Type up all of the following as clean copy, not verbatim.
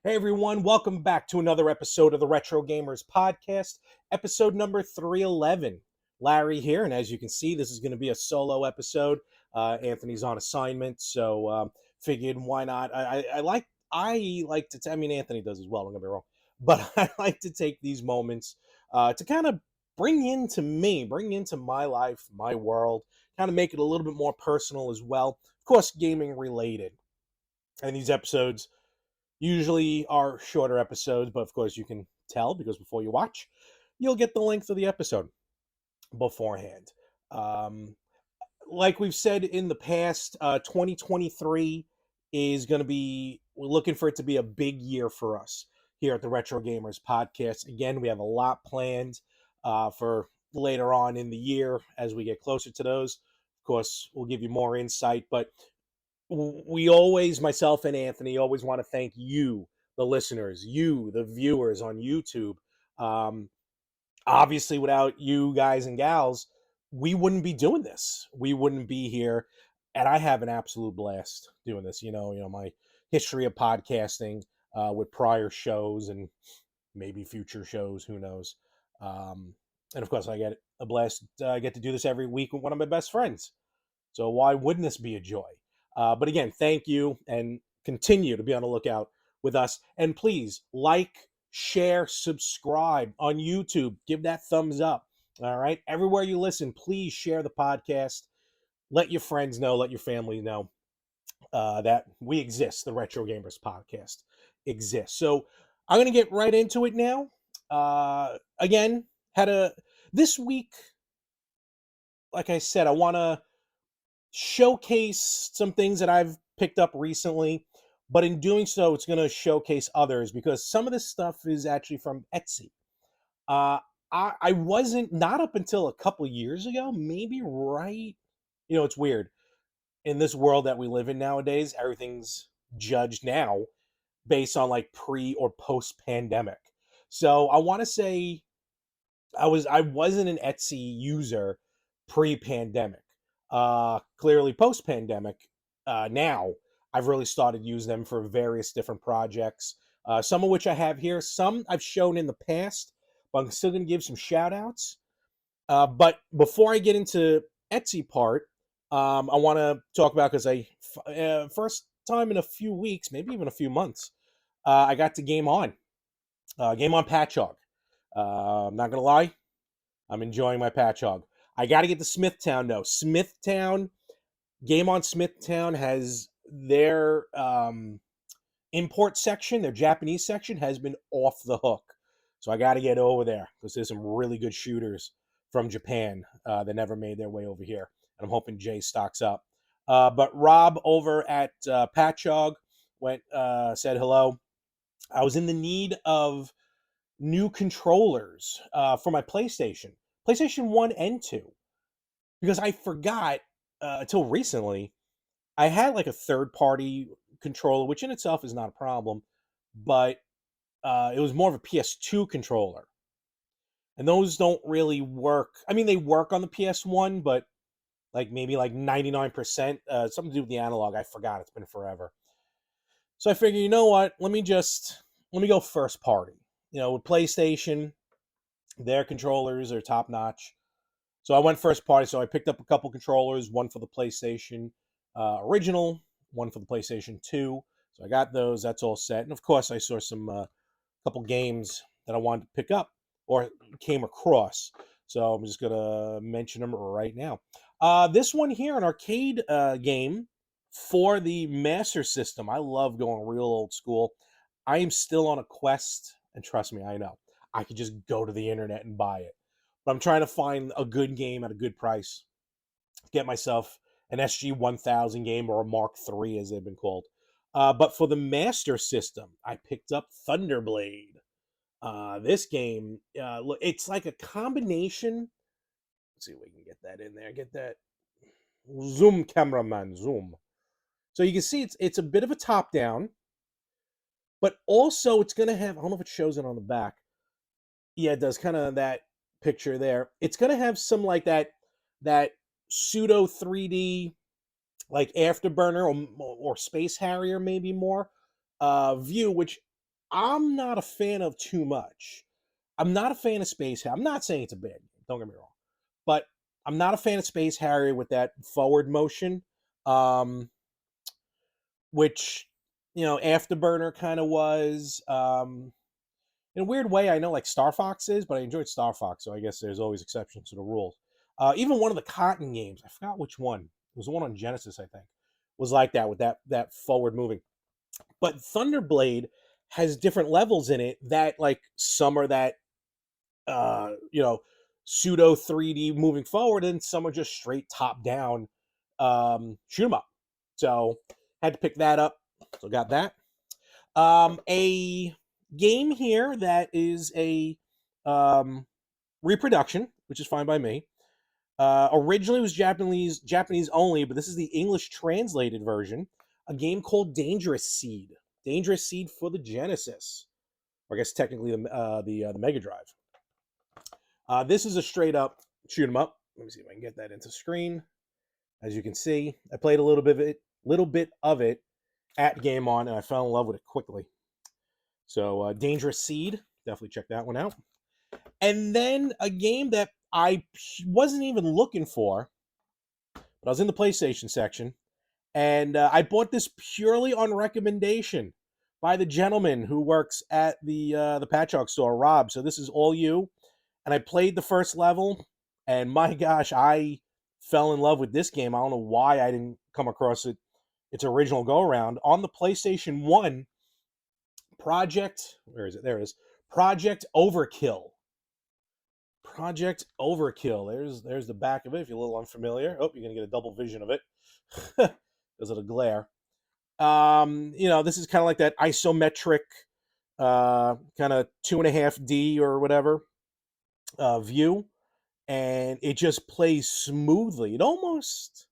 Hey everyone, welcome back to another episode of the Retro Gamers Podcast, episode number 311. Larry here, and as you can see, this is going to be a solo episode. Anthony's on assignment, so figured why not? I like to. I mean, Anthony does as well. Don't get me wrong, but I like to take these moments to kind of bring into my life, my world, kind of make it a little bit more personal as well. Of course, gaming related, and these episodes usually are shorter episodes, but of course you can tell because before you watch, you'll get the length of the episode beforehand. Um, like we've said in the past, 2023 is going to be, we're looking for it to be a big year for us here at the Retro Gamers Podcast. Again, we have a lot planned for later on in the year as we get closer to those. Of course, we'll give you more insight, but we always, myself and Anthony, always want to thank you, the listeners, you, the viewers on YouTube. Um, Obviously, without you guys and gals, we wouldn't be doing this. We wouldn't be here, and I have an absolute blast doing this. My history of podcasting with prior shows and maybe future shows. Who knows? Um, and of course, I get a blast. I get to do this every week with one of my best friends. So why wouldn't this be a joy? But again, thank you and continue to be on the lookout with us. And please like, share, subscribe on YouTube. Give that thumbs up. All right. Everywhere you listen, please share the podcast. Let your friends know, let your family know that we exist. The Retro Gamers Podcast exists. So I'm going to get right into it now. Again, this week, like I said, I want to showcase some things that I've picked up recently, but in doing so, it's going to showcase others because some of this stuff is actually from Etsy. Uh, I wasn't, not up until a couple years ago, maybe right. It's weird. In this world that we live in nowadays, everything's judged now based on like pre or post pandemic. So I want to say I wasn't an Etsy user pre-pandemic. Clearly post-pandemic, now I've really started using them for various different projects. Some of which I have here, some I've shown in the past, but I'm still going to give some shout outs. But before I get into Etsy part, I want to talk about because first time in a few weeks, maybe even a few months, I got to Game On Patch Hog. I'm not gonna lie, I'm enjoying my patch hog. I got to get to Smithtown though. Game on Smithtown has their import section, their Japanese section has been off the hook. So I got to get over there because there's some really good shooters from Japan that never made their way over here. And I'm hoping Jay stocks up. But Rob over at Patch Hog said hello. I was in the need of new controllers for my PlayStation 1 and 2, because I forgot until recently I had like a third party controller, which in itself is not a problem, but it was more of a PS2 controller. And those don't really work. I mean, they work on the PS1, but like maybe like 99%, something to do with the analog. I forgot. It's been forever. So I figured, you know what? Let me go first party. With PlayStation, their controllers are top notch. So I went first party. So I picked up a couple controllers, one for the PlayStation original, one for the PlayStation 2. So I got those. That's all set. And of course, I saw some couple games that I wanted to pick up or came across. So I'm just going to mention them right now. This one here, an arcade game for the Master System. I love going real old school. I am still on a quest, and trust me, I know. I could just go to the internet and buy it. But I'm trying to find a good game at a good price. Get myself an SG-1000 game or a Mark III, as they've been called. But for the Master System, I picked up Thunderblade. This game, it's like a combination. Let's see if we can get that in there. Get that zoom, cameraman, zoom. So you can see it's a bit of a top down, but also it's going to have, I don't know if it shows it on the back. Yeah, it does, kind of that picture there. It's going to have some like that pseudo 3D like Afterburner or Space Harrier maybe more view, which I'm not a fan of too much. I'm not a fan of Space Harrier. I'm not saying it's a bad game, don't get me wrong. But I'm not a fan of Space Harrier with that forward motion, which, Afterburner kind of was. In a weird way, I know like Star Fox is, but I enjoyed Star Fox, so I guess there's always exceptions to the rules. Even one of the Cotton games, I forgot which one. It was the one on Genesis, I think, was like that with that forward moving. But Thunderblade has different levels in it that like some are that pseudo 3D moving forward, and some are just straight top down shoot 'em up. So had to pick that up. So got that. A game here that is a reproduction, which is fine by me. Originally was Japanese only, but this is the English translated version. A game called Dangerous Seed. Dangerous Seed for the Genesis, or I guess technically the Mega Drive. This is a straight up shoot 'em up. Let me see if I can get that into screen. As you can see, I played a little bit of it at Game On, and I fell in love with it quickly. So Dangerous Seed, definitely check that one out. And then a game that I wasn't even looking for, but I was in the PlayStation section, and I bought this purely on recommendation by the gentleman who works at the Patchogue store, Rob. So this is all you. And I played the first level, and my gosh, I fell in love with this game. I don't know why I didn't come across its original go-around. On the PlayStation 1, where is it? There it is. Project Overkill. Project Overkill. There's the back of it if you're a little unfamiliar. Oh, you're going to get a double vision of it because of the glare. This is kind of like that isometric kind of 2.5D or whatever view, and it just plays smoothly. It almost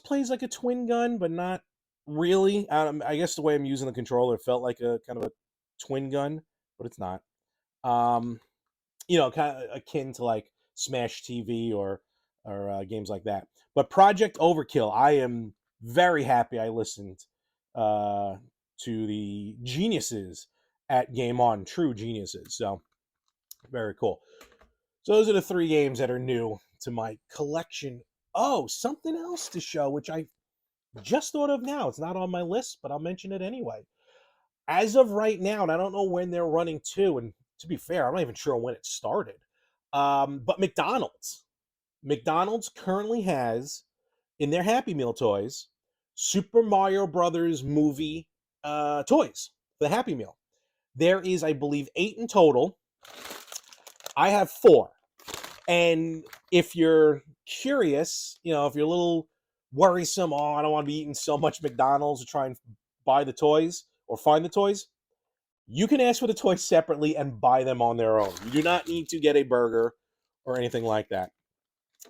plays like a twin gun, but not really. I guess the way I'm using the controller, it felt like a kind of a twin gun, but it's not. Kind of akin to like Smash TV or games like that. But Project Overkill, I am very happy I listened to the geniuses at Game On, true geniuses. So very cool. So those are the 3 games that are new to my collection. Oh, something else to show, which I just thought of now. It's not on my list, but I'll mention it anyway. As of right now, and I don't know when they're running to, and to be fair, I'm not even sure when it started. But McDonald's currently has in their Happy Meal toys Super Mario Brothers movie toys for the Happy Meal. There is, I believe, 8 in total. I have 4. And if you're curious, if you're a little worrisome, I don't want to be eating so much McDonald's to try and buy the toys or find the toys, you can ask for the toys separately and buy them on their own. You do not need to get a burger or anything like that.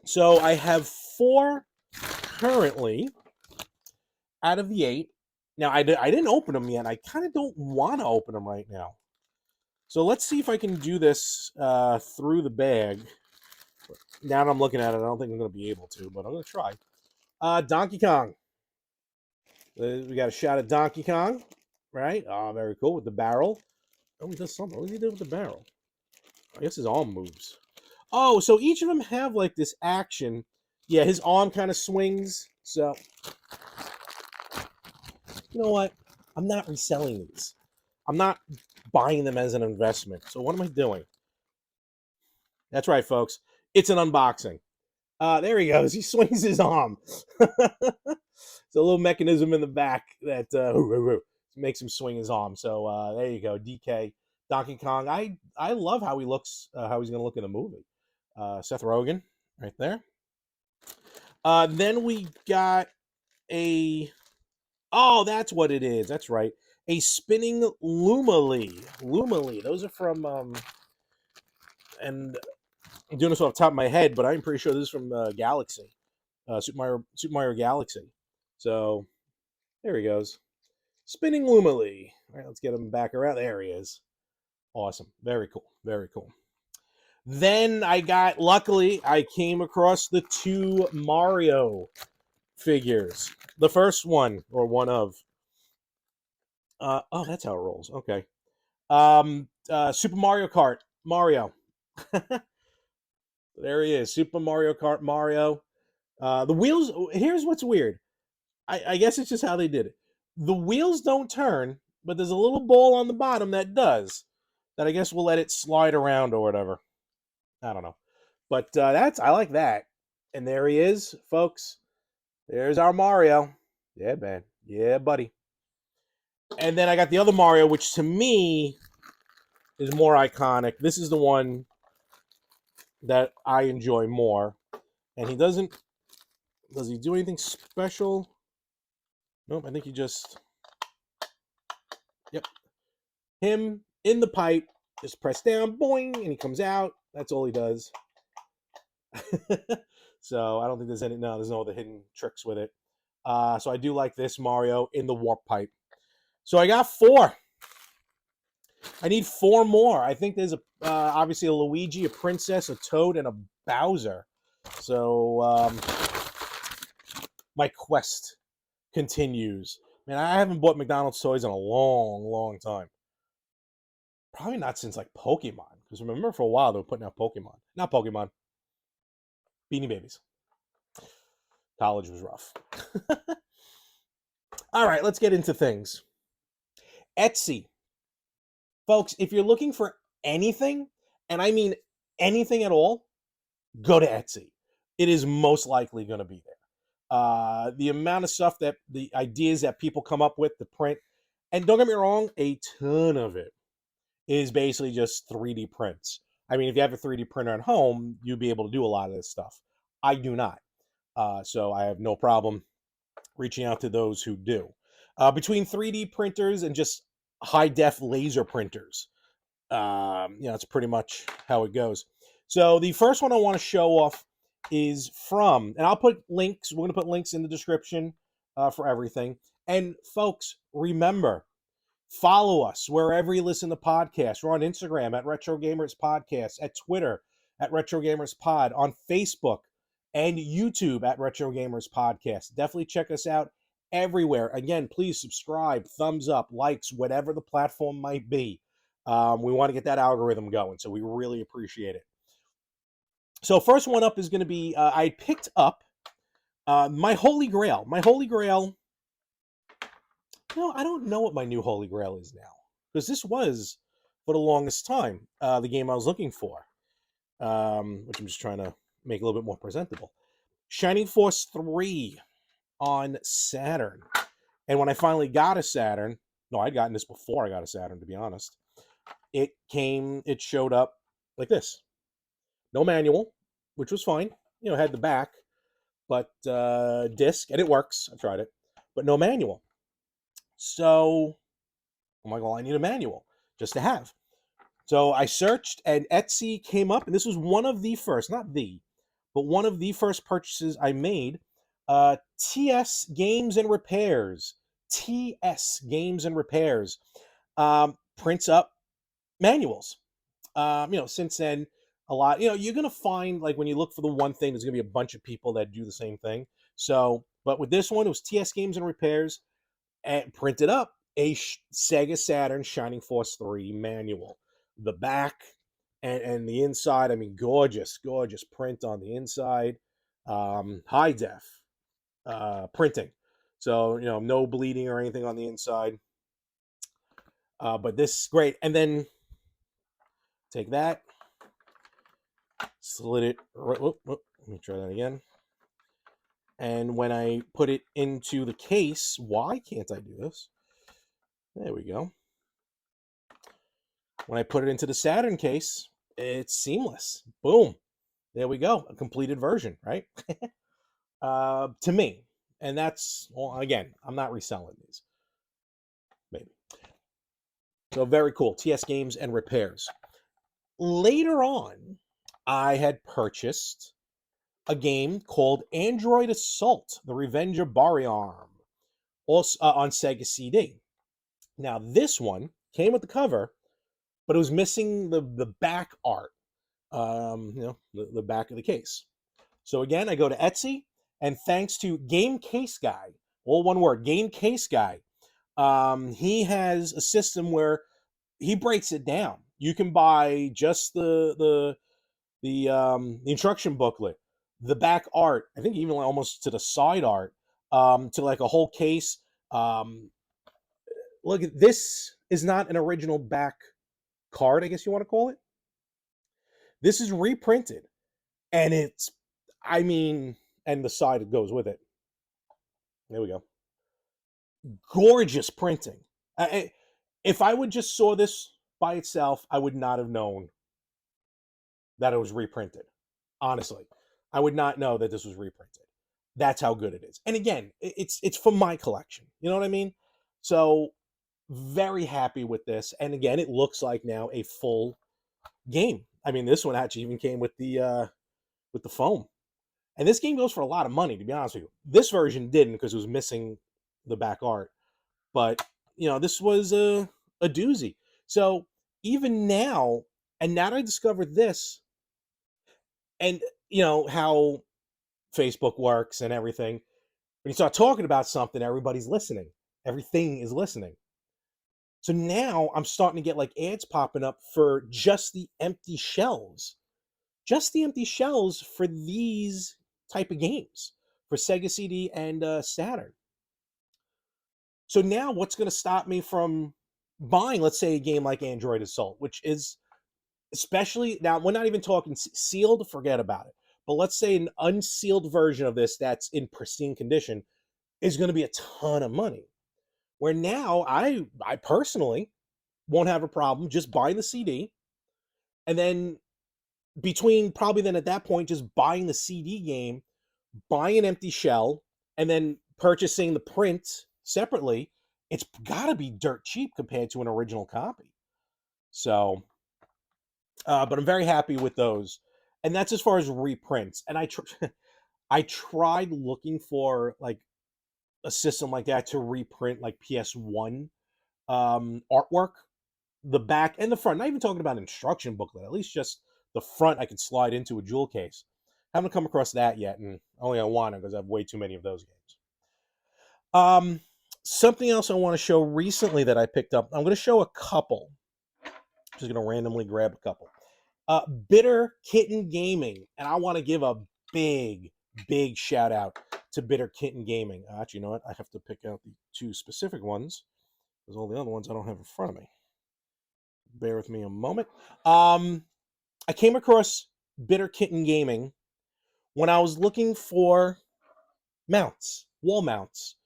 So I have 4 currently out of the 8. Now, I didn't open them yet. I kind of don't want to open them right now. So let's see if I can do this through the bag. Now that I'm looking at it, I don't think I'm going to be able to, but I'm going to try. Donkey Kong. We got a shot of Donkey Kong, right? Oh, very cool, with the barrel. Oh, he does something. What does he do with the barrel? I guess his arm moves. Oh, so each of them have like this action. Yeah, his arm kind of swings. So, you know what? I'm not reselling these. I'm not buying them as an investment. So what am I doing? That's right, folks. It's an unboxing. There he goes. He swings his arm. It's a little mechanism in the back that makes him swing his arm. So there you go. DK Donkey Kong. I love how he looks. How he's going to look in the movie. Seth Rogen, right there. Then we got a. Oh, that's what it is. That's right. A spinning Lumily. Lumily. Those are from. And I'm doing this off the top of my head, but I'm pretty sure this is from Galaxy. Super Mario Galaxy. So there he goes. Spinning Lumily. All right, let's get him back around. There he is. Awesome. Very cool. Very cool. Then luckily, I came across the 2 Mario figures. The first one, or one of, Oh, that's how it rolls. Okay. Super Mario Kart, Mario. There he is, Super Mario Kart, Mario. The wheels. Here's what's weird. I guess it's just how they did it. The wheels don't turn, but there's a little ball on the bottom that does. That I guess we'll let it slide around or whatever. I don't know. But I like that. And there he is, folks. There's our Mario. Yeah, man. Yeah, buddy. And then I got the other Mario, which to me is more iconic. This is the one that I enjoy more. And he doesn't. Does he do anything special? Nope. I think he just. Yep. Him in the pipe. Just press down, boing, and he comes out. That's all he does. So I don't think there's any. No, there's no other hidden tricks with it. So I do like this Mario in the warp pipe. So I got 4. I need 4 more. I think there's obviously a Luigi, a Princess, a Toad, and a Bowser. So my quest continues. Man, I haven't bought McDonald's toys in a long, long time. Probably not since like Pokemon. Because remember for a while they were putting out Pokemon. Not Pokemon. Beanie Babies. College was rough. All right, let's get into things. Etsy. Folks, if you're looking for anything, and I mean anything at all, go to Etsy. It is most likely going to be there. The amount of stuff the ideas that people come up with to print, and don't get me wrong, a ton of it is basically just 3D prints. I mean, if you have a 3D printer at home, you'll be able to do a lot of this stuff. I do not. So I have no problem reaching out to those who do. Between 3D printers and just high-def laser printers, that's pretty much how it goes. So the first one I want to show off is from, and I'll put links. We're going to put links in the description for everything. And folks, remember, follow us wherever you listen to podcasts. We're on Instagram at Retro Gamers Podcast, at Twitter at Retro Gamers Pod, on Facebook and YouTube at Retro Gamers Podcast. Definitely check us out everywhere. Again, please subscribe, thumbs up, likes, whatever the platform might be. We want to get that algorithm going, so we really appreciate it. So first one up is going to be, I picked up my Holy Grail. My Holy Grail, I don't know what my new Holy Grail is now, because this was, for the longest time, the game I was looking for, which I'm just trying to make a little bit more presentable. Shining Force 3 on Saturn. And when I finally got a Saturn, no, I'd gotten this before I got a Saturn, to be honest. It showed up like this. No manual, which was fine. Had the back, but disc, and it works. I tried it, but no manual. So I'm like, well, I need a manual just to have. So I searched, and Etsy came up, and this was one of the first, not the, but one of the first purchases I made. TS Games and Repairs. TS Games and Repairs prints up manuals. Since then, a lot, you're going to find, like, when you look for the one thing, there's going to be a bunch of people that do the same thing. So, but with this one, it was TS Games and Repairs, and printed up a Sega Saturn Shining Force 3 manual. The back and the inside, I mean, gorgeous, gorgeous print on the inside. High def printing. So, no bleeding or anything on the inside. But this is great. And then take that, slid it. Let me try that again. And when I put it into the case, why can't I do this? There we go. When I put it into the Saturn case, it's seamless. Boom. There we go. A completed version, right? To me. And that's, well, again, I'm not reselling these. Maybe. So very cool. TS Games and Repairs. Later on, I had purchased a game called Android Assault, The Revenge of Bariarm, also on Sega CD. Now, this one came with the cover, but it was missing the back art, the back of the case. So again, I go to Etsy, and thanks to GameCaseGuy, all one word, GameCaseGuy, He has a system where he breaks it down. You can buy just the instruction booklet, the back art. I think even almost to the side art, to like a whole case. Um, Look, this is not an original back card, I guess you want to call it. This is reprinted, and it's, I mean, and the side that goes with it. There we go. Gorgeous printing. If I would just saw this by itself, I would not have known that it was reprinted. Honestly, I would not know that this was reprinted. That's how good it is. And again, it's from my collection. You know what I mean? So very happy with this. And again, it looks like now a full game. I mean, this one actually even came with the foam. And this game goes for a lot of money, to be honest with you. This version didn't because it was missing the back art. But this was a doozy. So even now, and now that I discovered this, and how Facebook works and everything, when you start talking about something, everybody's listening. Everything is listening. So now I'm starting to get like ads popping up for just the empty shells. Just the empty shells for these type of games for Sega CD and Saturn. So now what's going to stop me from buying, let's say, a game like Android Assault, which is, especially now, we're not even talking sealed, forget about it. But let's say an unsealed version of this that's in pristine condition is going to be a ton of money. Where now I personally won't have a problem just buying the CD, and then between probably then at that point just buying the CD game, buying an empty shell, and then purchasing the print separately, it's got to be dirt cheap compared to an original copy. So, but I'm very happy with those, and that's as far as reprints. And I tried looking for like a system like that to reprint like PS1 artwork, the back and the front. Not even talking about instruction booklet, at least just the front I could slide into a jewel case. Haven't come across that yet, and only I want to because I have way too many of those games. Something else I want to show recently that I picked up. I'm going to show a couple. Just going to randomly grab a couple. BitterKittenGaming, and I want to give a big shout out to BitterKittenGaming. Actually, you know what? I have to pick out the two specific ones because all the other ones I don't have in front of me. Bear with me a moment. I came across BitterKittenGaming when I was looking for mounts, wall mounts.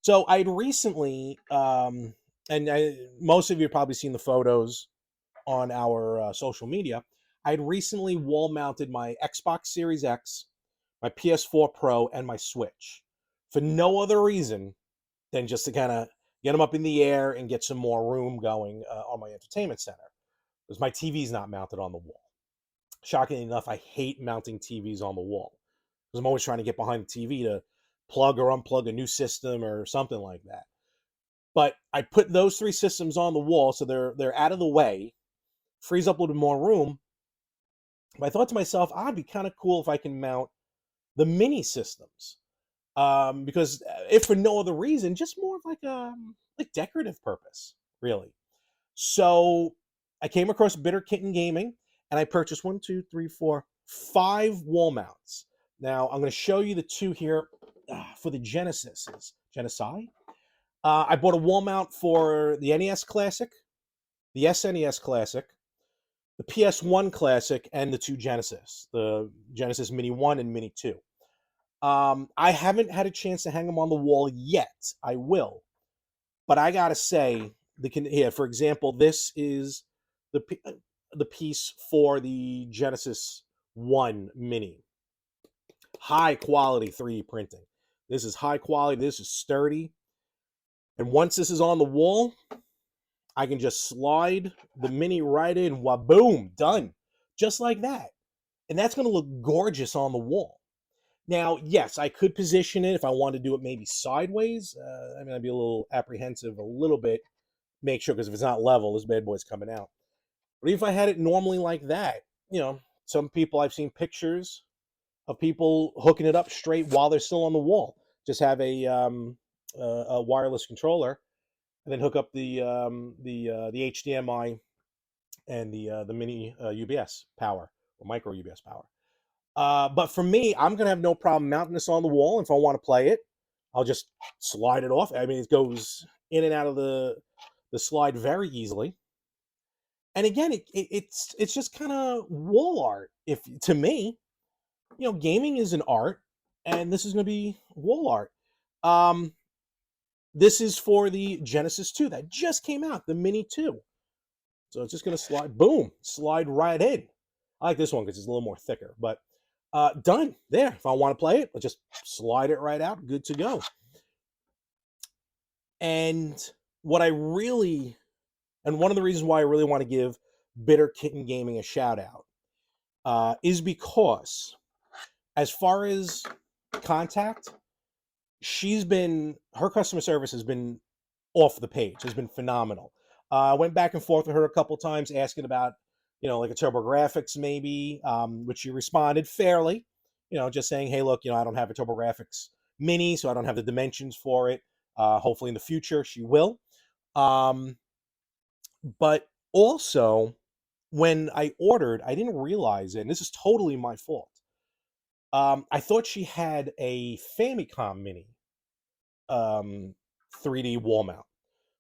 So I'd recently, most of you have probably seen the photos on our social media. I'd recently wall mounted my Xbox Series X, my PS4 Pro, and my Switch for no other reason than just to kind of get them up in the air and get some more room going on my entertainment center, because my TV's not mounted on the wall. Shockingly enough, I hate mounting TVs on the wall because I'm always trying to get behind the TV to plug or unplug a new system or something like that. But I put those three systems on the wall so they're out of the way, frees up a little bit more room. But I thought to myself, it'd be kind of cool if I can mount the mini systems, because if for no other reason, just more of like decorative purpose, really. So I came across BitterKittenGaming, and I purchased 1, 2, 3, 4, 5 wall mounts. Now I'm going to show you the two here for the Genesis. I bought a wall mount for the NES Classic, the SNES Classic, the PS1 Classic, and the two Genesis, the Genesis Mini 1 and Mini 2. I haven't had a chance to hang them on the wall yet. I will. But I got to say, here, for example, this is the piece for the Genesis 1 Mini. High quality 3D printing. This is high quality. This is sturdy. And once this is on the wall, I can just slide the Mini right in. Waboom, done. Just like that. And that's going to look gorgeous on the wall. Now, yes, I could position it if I wanted to do it maybe sideways. I'd be a little apprehensive a little bit. Make sure, because if it's not level, this bad boy's coming out. But if I had it normally like that, some people, I've seen pictures of people hooking it up straight while they're still on the wall. Just have a wireless controller and then hook up the HDMI and the mini UBS power or micro UBS power. But for me, I'm gonna have no problem mounting this on the wall. If I want to play it, I'll just slide it off. I mean, it goes in and out of the slide very easily. And again, it's just kind of wall art. If to me, gaming is an art, and this is going to be wall art. Um, this is for the Genesis 2 that just came out, the Mini 2. So it's just going to slide, boom, slide right in. I like this one because it's a little more thicker, but done there. If I want to play it, I'll just slide it right out, good to go. And what I really, and one of the reasons why I really want to give BitterKittenGaming a shout out is because as far as contact, her customer service has been off the page, has been phenomenal. I went back and forth with her a couple times asking about, like a TurboGrafx maybe, which she responded fairly, just saying, hey, look, I don't have a TurboGrafx Mini, so I don't have the dimensions for it. Hopefully in the future she will. But also, when I ordered, I didn't realize it, and this is totally my fault. I thought she had a Famicom Mini 3D wall mount.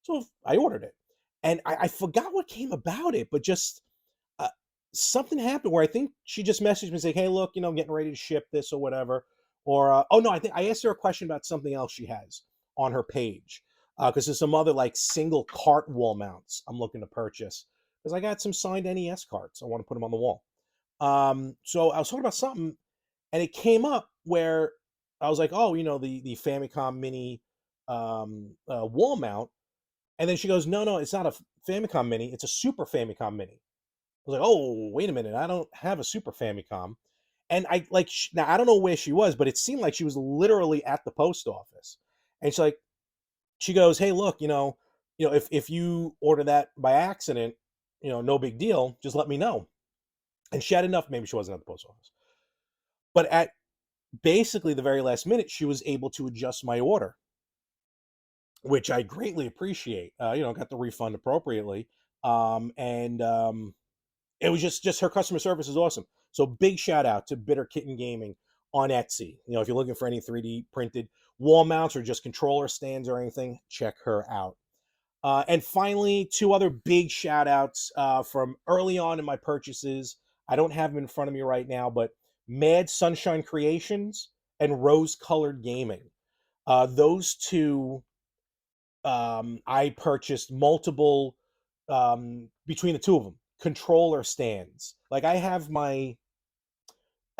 So I ordered it. And I forgot what came about it, but just uh, something happened where I think she just messaged me saying, hey, look, getting ready to ship this or whatever. Or, oh, no, I think I asked her a question about something else she has on her page. Because there's some other like single cart wall mounts I'm looking to purchase. Because I got some signed NES carts. I want to put them on the wall. So I was talking about something, and it came up where I was like, oh, the Famicom Mini wall mount. And then she goes, no, it's not a Famicom Mini. It's a Super Famicom Mini. I was like, oh, wait a minute. I don't have a Super Famicom. And now I don't know where she was, but it seemed like she was literally at the post office. And she goes, hey, look, if you order that by accident, no big deal. Just let me know. And she had enough. Maybe she wasn't at the post office. But at basically the very last minute, she was able to adjust my order, which I greatly appreciate. Got the refund appropriately. And it was just her customer service is awesome. So big shout out to BitterKittenGaming on Etsy. If you're looking for any 3D printed wall mounts or just controller stands or anything, check her out. And finally, two other big shout outs from early on in my purchases. I don't have them in front of me right now, but MadSunshineCreations and RoseColoredGaming. Those two, I purchased multiple between the two of them controller stands. Like I have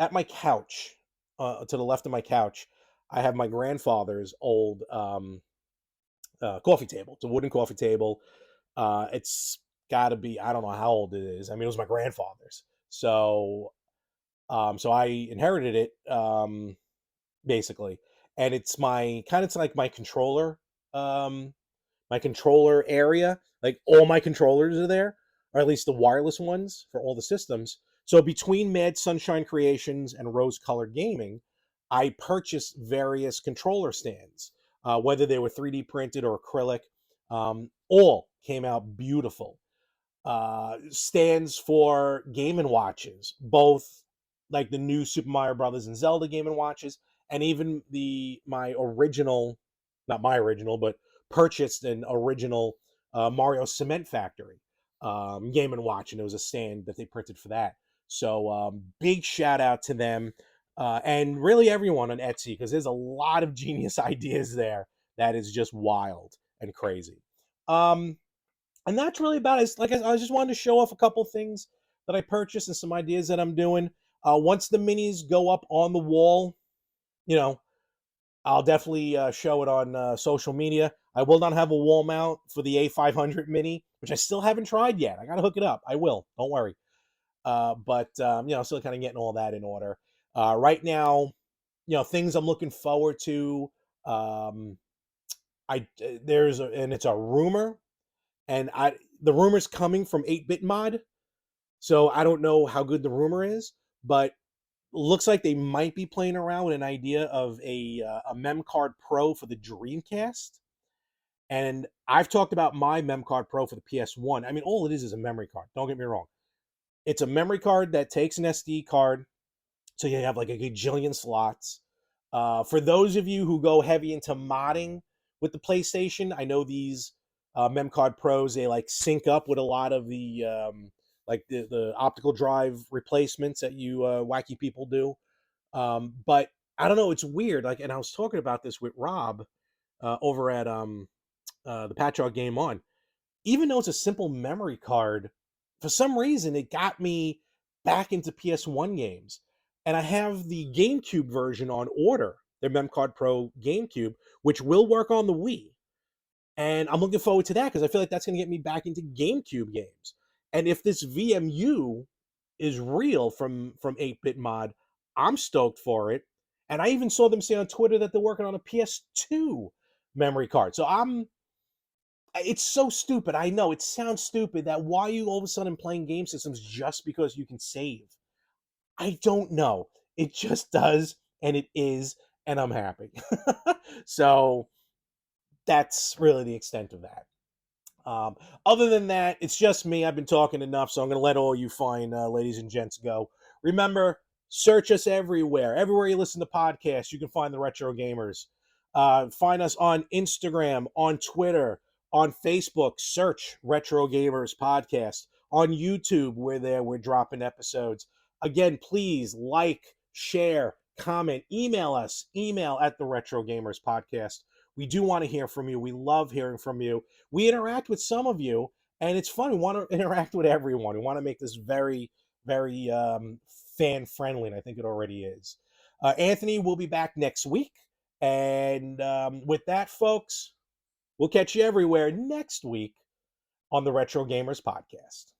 at my couch, to the left of my couch, I have my grandfather's old coffee table. It's a wooden coffee table. It's got to be, I don't know how old it is. I mean, it was my grandfather's. So I inherited it basically, and it's like my controller area. Like all my controllers are there, or at least the wireless ones for all the systems. So between MadSunshineCreations and RoseColoredGaming, I purchased various controller stands, whether they were 3D printed or acrylic. All came out beautiful. Stands for Game and Watches, both like the new Super Mario Brothers and Zelda Game and Watches, and even my original, not my original, but purchased an original Mario Cement Factory Game and Watch, and it was a stand that they printed for that. So big shout out to them, and really everyone on Etsy, because there's a lot of genius ideas there that is just wild and crazy. And that's really about it. I just wanted to show off a couple things that I purchased and some ideas that I'm doing. Once the minis go up on the wall, you know, I'll definitely show it on social media. I will not have a wall mount for the A500 mini, which I still haven't tried yet. I got to hook it up. I will. Don't worry. But still kind of getting all that in order. Right now, things I'm looking forward to. And it's a rumor, and the rumor's coming from 8-Bit Mod, so I don't know how good the rumor is, but looks like they might be playing around with an idea of a Mem Card Pro for the Dreamcast. And I've talked about my mem card pro for the PS1. I mean, all it is a memory card. Don't get me wrong. It's a memory card that takes an SD card, so you have like a gajillion slots. For those of you who go heavy into modding with the PlayStation, I know these mem card pros, they like sync up with a lot of the like the optical drive replacements that you wacky people do. But I don't know, it's weird. Like, and I was talking about this with Rob over at the Patchog Game On. Even though it's a simple memory card, for some reason it got me back into PS1 games. And I have the GameCube version on order, the MemCard Pro GameCube, which will work on the Wii. And I'm looking forward to that because I feel like that's going to get me back into GameCube games. And if this VMU is real from 8-Bit Mod, I'm stoked for it. And I even saw them say on Twitter that they're working on a PS2 memory card. So it's so stupid. I know it sounds stupid that why are you all of a sudden playing game systems just because you can save? I don't know. It just does, and it is, and I'm happy. So that's really the extent of that. Um, Other than that, it's just me. I've been talking enough, so I'm going to let all you fine ladies and gents go. Remember, search us everywhere. Everywhere you listen to podcasts, you can find the Retro Gamers. Find us on Instagram, on Twitter, on Facebook. Search Retro Gamers Podcast. On YouTube, we're there. We're dropping episodes. Again, please like, share, comment, email us. Email at the Retro Gamers Podcast. We do want to hear from you. We love hearing from you. We interact with some of you, and it's fun. We want to interact with everyone. We want to make this very, very fan friendly, and I think it already is. Anthony will be back next week. And with that, folks, we'll catch you everywhere next week on the Retro Gamers Podcast.